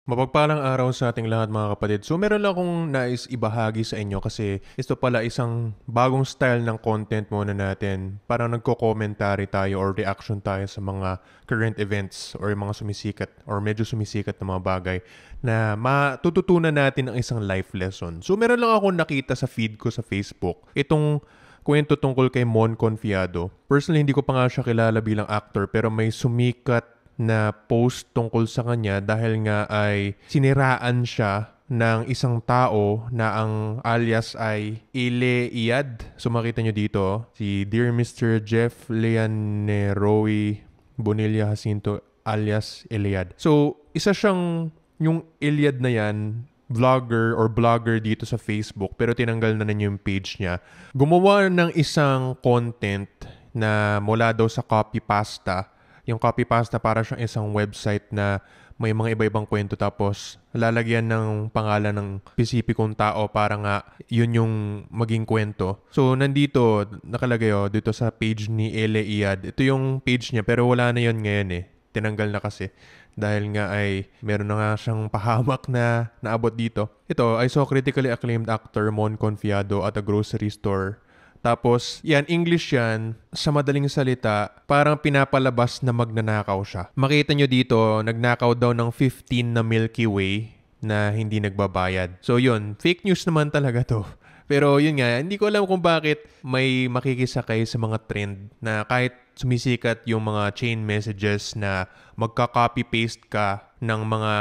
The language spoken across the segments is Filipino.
Mapagpalang araw sa ating lahat mga kapatid. So meron lang akong nais ibahagi sa inyo kasi ito pala isang bagong style ng content muna natin. Parang nagko-commentary tayo or reaction tayo sa mga current events or yung mga sumisikat or medyo sumisikat na mga bagay na matututunan natin ng isang life lesson. So meron lang akong nakita sa feed ko sa Facebook. Itong kwento tungkol kay Mon Confiado. Personally, hindi ko pa nga siya kilala bilang actor pero may sumikat na post tungkol sa kanya dahil nga ay siniraan siya ng isang tao na ang alias ay Ile Iyad. So makita nyo dito, si Dear Mr. Jeff Leaneroy Bonilla Jacinto alias Iliad. So isa siyang, yung Iliad na yan, vlogger or blogger dito sa Facebook pero tinanggal na niya yung page niya. Gumawa ng isang content na mula daw sa copy pasta. Yung copy pasta para siyang isang website na may mga iba-ibang kwento tapos lalagyan ng pangalan ng spesipikong tao para nga yun yung maging kwento. So nandito nakalagay dito sa page ni Ele Iyad. Ito yung page niya pero wala na yun ngayon eh. Tinanggal na kasi dahil nga ay meron na nga siyang pahamak na naabot dito. Ito, I saw critically acclaimed actor Mon Confiado at a grocery store. Tapos, yan, English yan, sa madaling salita, parang pinapalabas na magnanakaw siya. Makita nyo dito, nagnakaw daw ng 15 na Milky Way na hindi nagbabayad. So yun, fake news naman talaga to. Pero yun nga, hindi ko alam kung bakit may makikisakay sa mga trend na kahit sumisikat yung mga chain messages na magka-copy-paste ka ng mga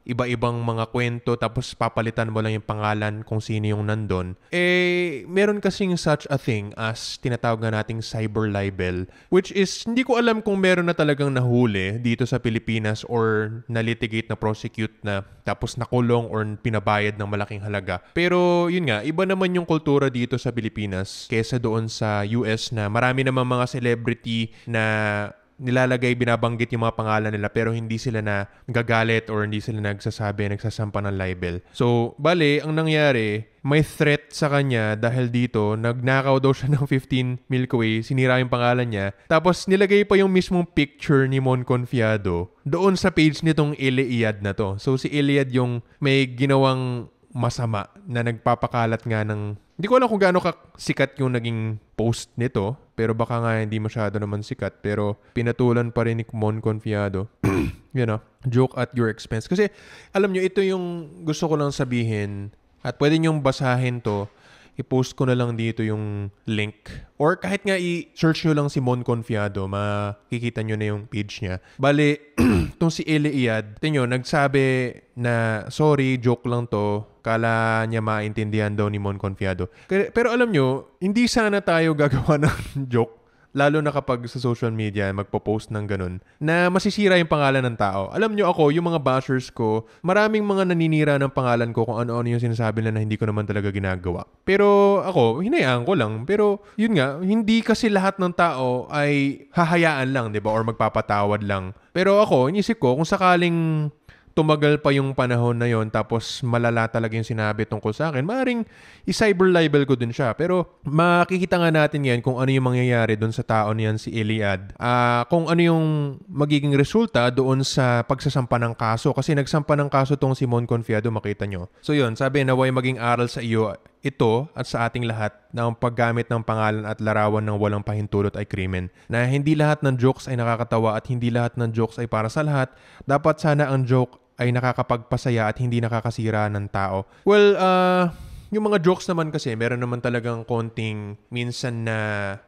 iba-ibang mga kwento tapos papalitan mo lang yung pangalan kung sino yung nandun. Eh, meron kasing such a thing as tinatawag nga nating cyber libel, which is hindi ko alam kung meron na talagang nahuli dito sa Pilipinas or na-litigate na prosecute na tapos nakulong or pinabayad ng malaking halaga. Pero yun nga, iba naman yung kultura dito sa Pilipinas kesa doon sa US na marami naman mga celebrity na nilalagay, binabanggit yung mga pangalan nila pero hindi sila na gagalit or hindi sila nagsasampa ng libel. So, bale, ang nangyari, may threat sa kanya dahil dito, nagnakaw daw siya ng 15 Milky Way, sinira yung pangalan niya, tapos nilagay pa yung mismong picture ni Mon Confiado doon sa page nitong Iliad na to. So, si Iliad yung may ginawang masama na nagpapakalat nga ng... Hindi ko alam kung gaano sikat yung naging post nito, pero baka nga hindi masyado naman sikat, pero pinatulan pa rin ni Mon Confiado. You know, joke at your expense. Kasi alam nyo, ito yung gusto ko lang sabihin at pwede nyong basahin to. I-post ko na lang dito yung link. Or kahit nga i-search nyo lang si Mon Confiado, makikita nyo na yung page niya. Bale, itong si Ele Iyad, ito nagsabi na, sorry, joke lang to. Kala niya maintindihan daw ni Mon Confiado. Pero alam nyo, hindi sana tayo gagawa ng joke, lalo na kapag sa social media magpo-post ng ganun, na masisira yung pangalan ng tao. Alam nyo ako, yung mga bashers ko, maraming mga naninira ng pangalan ko kung ano-ano yung sinasabi na hindi ko naman talaga ginagawa. Pero ako, hinayaan ko lang. Pero yun nga, hindi kasi lahat ng tao ay hahayaan lang, di ba? Or magpapatawad lang. Pero ako, inisip ko, kung sakaling tumagal pa yung panahon na yon tapos malala talaga yung sinabi tungkol sa akin, maaaring i-cyber libel ko din siya. Pero makikita nga natin yan kung ano yung mangyayari doon sa tao niyan si Iliad. Kung ano yung magiging resulta doon sa pagsasampa ng kaso. Kasi nagsampa ng kaso tong si Mon Confiado, makita nyo. So yun, sabi naway maging aral sa iyo ito at sa ating lahat na ang paggamit ng pangalan at larawan ng walang pahintulot ay krimen. Na hindi lahat ng jokes ay nakakatawa at hindi lahat ng jokes ay para sa lahat. Dapat sana ang joke ay nakakapagpasaya at hindi nakakasira ng tao. Well, yung mga jokes naman kasi, meron naman talagang konting minsan na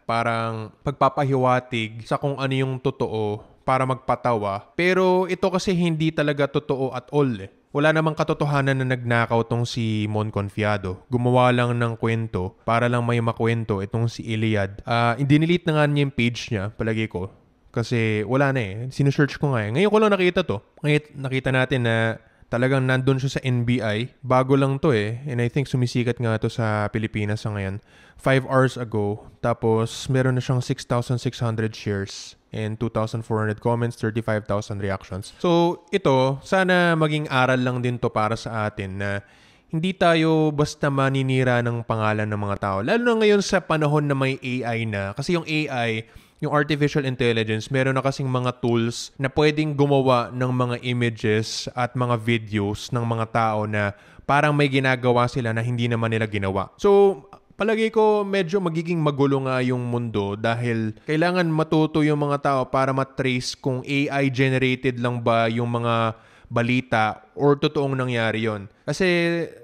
parang pagpapahiwatig sa kung ano yung totoo para magpatawa. Pero ito kasi hindi talaga totoo at all eh. Wala namang katotohanan na nagnakaw tong si Mon Confiado. Gumawa lang ng kwento para lang may makwento itong si Iliad. Dinidelete na nga niya yung page niya, palagi ko. Kasi wala na eh. Sinesearch ko nga eh. Ngayon ko lang nakita to. Ngayon nakita natin na talagang nandun siya sa NBI. Bago lang to eh. And I think sumisikat nga to sa Pilipinas sa ngayon. 5 hours ago. Tapos meron na siyang 6,600 shares. And 2,400 comments, 35,000 reactions. So ito, sana maging aral lang din to para sa atin na hindi tayo basta maninira ng pangalan ng mga tao. Lalo na ngayon sa panahon na may AI na. Kasi yung AI, yung artificial intelligence, meron na kasing mga tools na pwedeng gumawa ng mga images at mga videos ng mga tao na parang may ginagawa sila na hindi naman nila ginawa. So, palagay ko medyo magiging magulo nga yung mundo dahil kailangan matuto yung mga tao para matrace kung AI generated lang ba yung mga balita or totoong nangyari yon. Kasi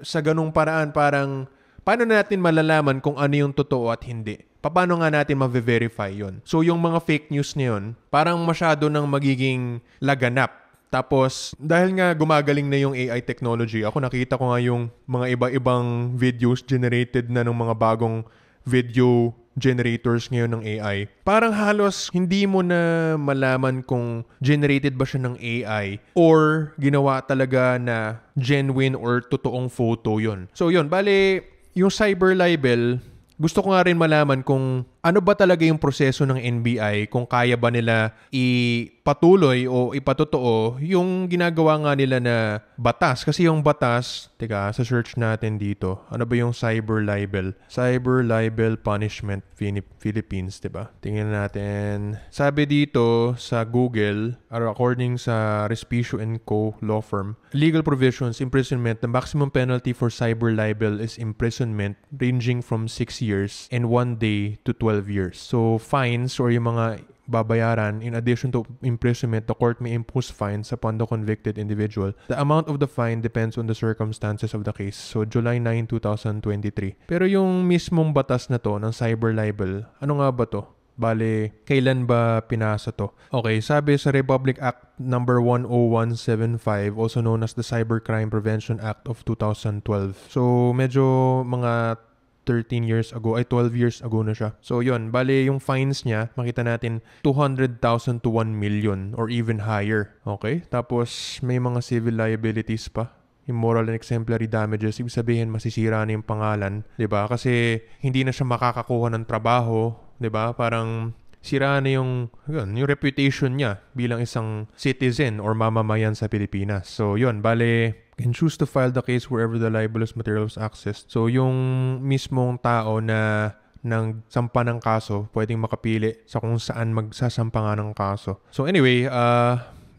sa ganung paraan parang paano natin malalaman kung ano yung totoo at hindi? Paano nga natin ma-verify yon? So yung mga fake news na yun, parang masyado nang magiging laganap. Tapos, dahil nga gumagaling na yung AI technology, ako nakita ko nga yung mga iba-ibang videos generated na ng mga bagong video generators ngayon ng AI. Parang halos hindi mo na malaman kung generated ba siya ng AI or ginawa talaga na genuine or totoong photo yon. So yun, bale, yung cyber libel, gusto ko nga rin malaman kung ano ba talaga yung proseso ng NBI, kung kaya ba nila ipatuloy o ipatotoo yung ginagawa nga nila na batas. Kasi yung batas, teka, sa search natin dito, ano ba yung cyber libel? Cyber libel punishment Philippines, diba? Tingnan natin. Sabi dito sa Google, according sa Respicio & Co. law firm, legal provisions, imprisonment, the maximum penalty for cyber libel is imprisonment ranging from 6 years and 1 day to 12 years. So, fines or yung mga babayaran, in addition to imprisonment, the court may impose fines upon the convicted individual. The amount of the fine depends on the circumstances of the case. So, July 9, 2023. Pero yung mismong batas na to ng cyber libel, ano nga ba to? Bale, kailan ba pinasa to? Okay, sabi sa Republic Act number 10175, also known as the Cybercrime Prevention Act of 2012. So, medyo mga 13 years ago, 12 years ago na siya. So, yun. Bale, yung fines niya, makita natin 200,000 to 1 million or even higher. Okay? Tapos, may mga civil liabilities pa. Immoral and exemplary damages. Ibig sabihin, masisira na yung pangalan. 'Di ba? Kasi, hindi na siya makakakuha ng trabaho. 'Di ba? Parang, sira na yung reputation niya bilang isang citizen or mamamayan sa Pilipinas. So, yun. Bale, can choose to file the case wherever the libelous material was accessed. So, yung mismong tao na nang sampa ng kaso, pwedeng makapili sa kung saan magsasampa nga ng kaso. So, anyway,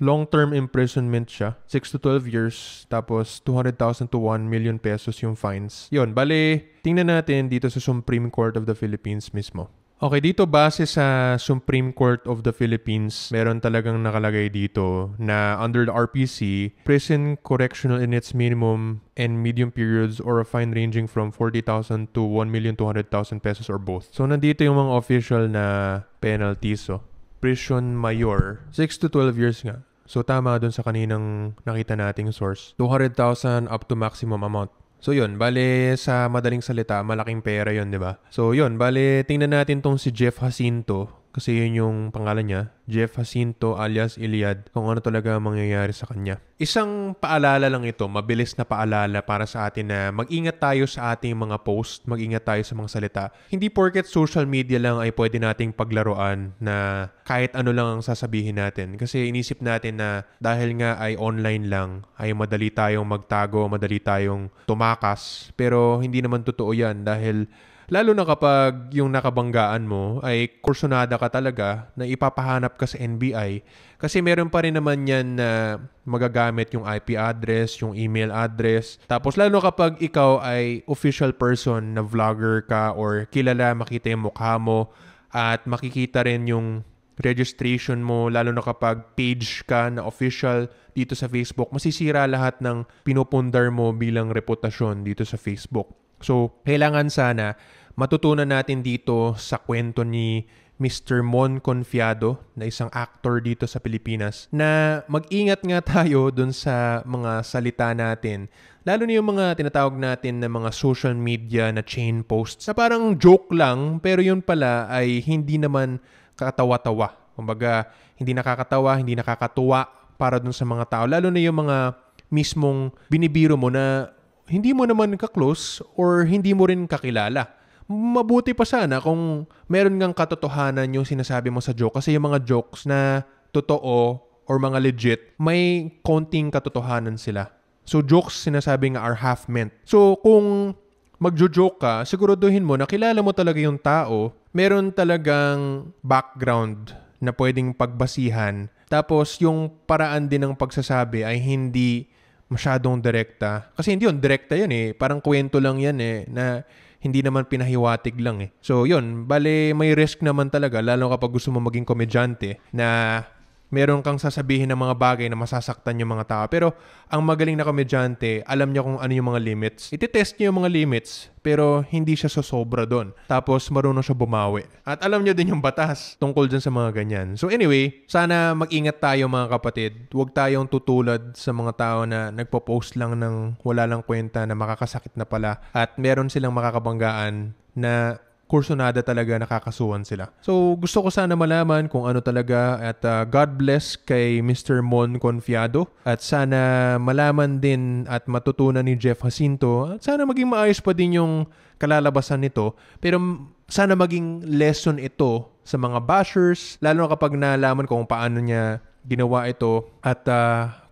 long-term imprisonment siya. 6 to 12 years. Tapos, 200,000 to 1 million pesos yung fines. Yun, bale, tingnan natin dito sa Supreme Court of the Philippines mismo. Okay, dito base sa Supreme Court of the Philippines, meron talagang nakalagay dito na under the RPC, prison correctional in its minimum and medium periods or a fine ranging from 40,000 to 1,200,000 pesos or both. So, nandito yung mga official na penalties. So, prison mayor, 6 to 12 years nga. So, tama dun sa kaninang nakita nating source. 200,000 up to maximum amount. So yun, bale sa madaling salita, malaking pera yun, di ba? So yun, bale tingnan natin tong si Jeff Jacinto, kasi yun yung pangalan niya, Jeff Jacinto alias Iliad, kung ano talaga mangyayari sa kanya. Isang paalala lang ito, mabilis na paalala para sa atin na mag-ingat tayo sa ating mga post, mag-ingat tayo sa mga salita. Hindi porket social media lang ay pwede nating paglaruan na kahit ano lang ang sasabihin natin. Kasi inisip natin na dahil nga ay online lang, ay madali tayong magtago, madali tayong tumakas. Pero hindi naman totoo yan dahil lalo na kapag yung nakabanggaan mo ay kursunada ka talaga na ipapahanap ka sa NBI. Kasi meron pa rin naman yan na magagamit yung IP address, yung email address. Tapos lalo kapag ikaw ay official person na vlogger ka or kilala, makita yung mukha mo at makikita rin yung registration mo, lalo na kapag page ka na official dito sa Facebook, masisira lahat ng pinupundar mo bilang reputasyon dito sa Facebook. So, kailangan sana matutunan natin dito sa kwento ni Mr. Mon Confiado na isang actor dito sa Pilipinas na mag-ingat nga tayo dun sa mga salita natin. Lalo na yung mga tinatawag natin na mga social media na chain posts na parang joke lang pero yun pala ay hindi naman katawa-tawa. Kumbaga, hindi nakakatawa, hindi nakakatuwa para dun sa mga tao. Lalo na yung mga mismong binibiro mo na hindi mo naman ka-close or hindi mo rin kakilala. Mabuti pa sana kung meron ngang katotohanan yung sinasabi mo sa joke kasi yung mga jokes na totoo or mga legit, may konting katotohanan sila. So jokes sinasabi nga are half meant. So kung magjo-joke ka, siguraduhin mo na kilala mo talaga yung tao meron talagang background na pwedeng pagbasihan. Tapos yung paraan din ng pagsasabi ay hindi masyadong direkta. Kasi hindi yun, direkta yan eh. Parang kwento lang yan eh, na hindi naman pinahiwatig lang eh. So yun, bale may risk naman talaga, lalo kapag gusto mo maging komedyante, na meron kang sasabihin ng mga bagay na masasaktan yung mga tao. Pero ang magaling na komedyante, alam niya kung ano yung mga limits. Iti-test niya yung mga limits, pero hindi siya sosobra doon. Tapos marunong siya bumawi. At alam niya din yung batas tungkol dyan sa mga ganyan. So anyway, sana mag-ingat tayo mga kapatid. Huwag tayong tutulad sa mga tao na nagpo-post lang ng wala lang kwenta na makakasakit na pala. At meron silang makakabanggaan na kursunada talaga, nakakasuhan sila. So, gusto ko sana malaman kung ano talaga at God bless kay Mr. Mon Confiado at sana malaman din at matutunan ni Jeff Jacinto at sana maging maayos pa din yung kalalabasan nito. Pero sana maging lesson ito sa mga bashers, lalo na kapag nalaman kung paano niya ginawa ito at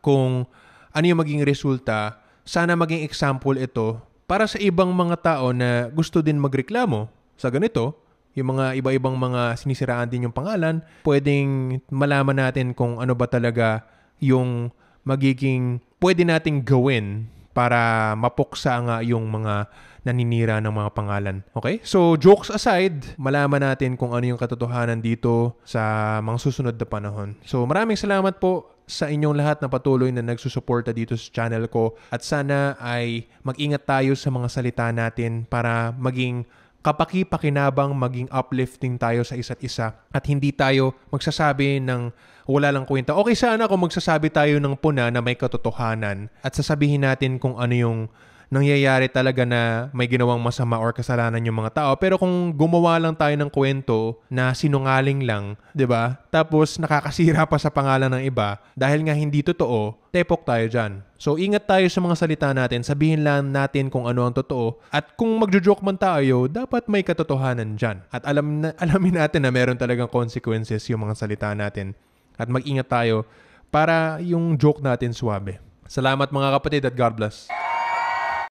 kung ano yung maging resulta, sana maging example ito para sa ibang mga tao na gusto din magreklamo sa ganito, yung mga iba-ibang mga sinisiraan din yung pangalan, pwedeng malaman natin kung ano ba talaga yung magiging pwede nating gawin para mapuksa nga yung mga naninira ng mga pangalan. Okay? So, jokes aside, malaman natin kung ano yung katotohanan dito sa mga susunod na panahon. So, maraming salamat po sa inyong lahat na patuloy na nagsusuporta dito sa channel ko at sana ay mag-ingat tayo sa mga salita natin para maging kapaki-pakinabang, maging uplifting tayo sa isa't isa at hindi tayo magsasabi ng wala lang kwenta. Okay sana kung magsasabi tayo ng puna na may katotohanan at sasabihin natin kung ano yung nangyayari talaga na may ginawang masama or kasalanan yung mga tao. Pero kung gumawa lang tayo ng kwento na sinungaling lang, 'di ba? Tapos nakakasira pa sa pangalan ng iba dahil nga hindi totoo, tepok tayo diyan. So ingat tayo sa mga salita natin, sabihin lang natin kung ano ang totoo at kung magjo-joke man tayo, dapat may katotohanan diyan. At alamin natin na meron talagang consequences yung mga salita natin. At mag-ingat tayo para yung joke natin suwabe. Salamat mga kapatid at God bless.